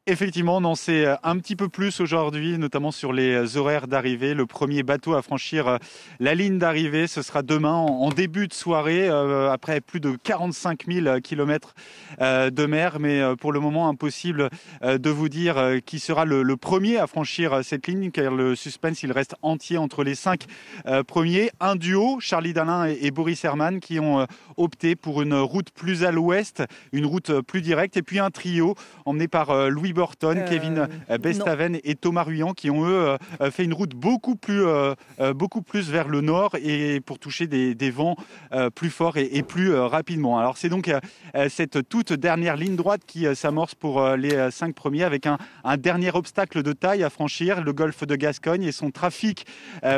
Effectivement, on en sait un petit peu plus aujourd'hui, notamment sur les horaires d'arrivée. Le premier bateau à franchir la ligne d'arrivée, ce sera demain en début de soirée, après plus de 45 000 kilomètres de mer. Mais pour le moment, impossible de vous dire qui sera le premier à franchir cette ligne, car le suspense, il reste entier entre les 5 premiers. Un duo, Charlie Dalin et Boris Herrmann, qui ont opté pour une route plus à l'ouest, une route plus directe. Et puis un trio emmené par Louis Burton, Kevin Bestaven et Thomas Ruyant, qui ont eux fait une route beaucoup plus vers le nord et pour toucher des vents plus forts et plus rapidement. Alors c'est donc cette toute dernière ligne droite qui s'amorce pour les 5 premiers, avec un dernier obstacle de taille à franchir, le golfe de Gascogne et son trafic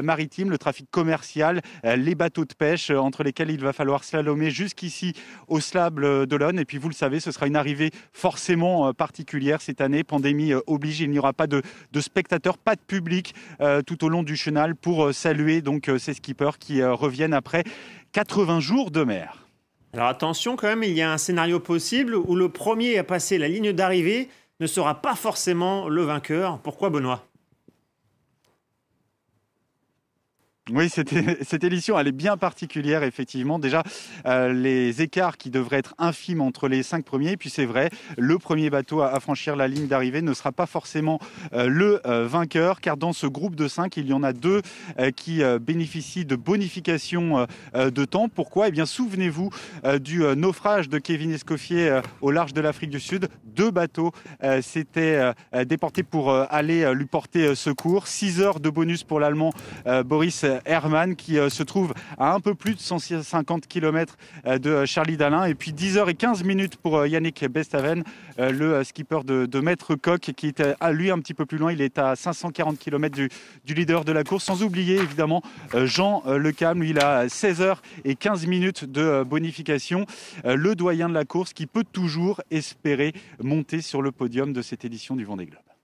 maritime, le trafic commercial, les bateaux de pêche entre lesquels il va falloir slalomer jusqu'ici au Sable d'Olonne. Et puis vous le savez, ce sera une arrivée forcément particulière cette année. Pandémie oblige, il n'y aura pas de spectateurs, pas de public tout au long du chenal pour saluer donc ces skippers qui reviennent après 80 jours de mer. Alors attention quand même, il y a un scénario possible où le premier à passer la ligne d'arrivée ne sera pas forcément le vainqueur. Pourquoi, Benoît ? Oui, cette édition, elle est bien particulière, effectivement. Déjà, les écarts qui devraient être infimes entre les 5 premiers. Et puis, c'est vrai, le premier bateau à franchir la ligne d'arrivée ne sera pas forcément le vainqueur, car dans ce groupe de 5, il y en a 2 qui bénéficient de bonifications de temps. Pourquoi ? Eh bien, souvenez-vous du naufrage de Kevin Escoffier au large de l'Afrique du Sud. 2 bateaux s'étaient déportés pour aller lui porter secours. 6 heures de bonus pour l'Allemand Boris Herrmann, qui se trouve à un peu plus de 150 km de Charlie Dalin, et puis 10h15 pour Yannick Bestaven, le skipper de Maître Coq, qui est lui un petit peu plus loin. Il est à 540 km du leader de la course, sans oublier évidemment Jean Lecam. Lui, il a 16h15 de bonification, le doyen de la course, qui peut toujours espérer monter sur le podium de cette édition du Vendée Globe.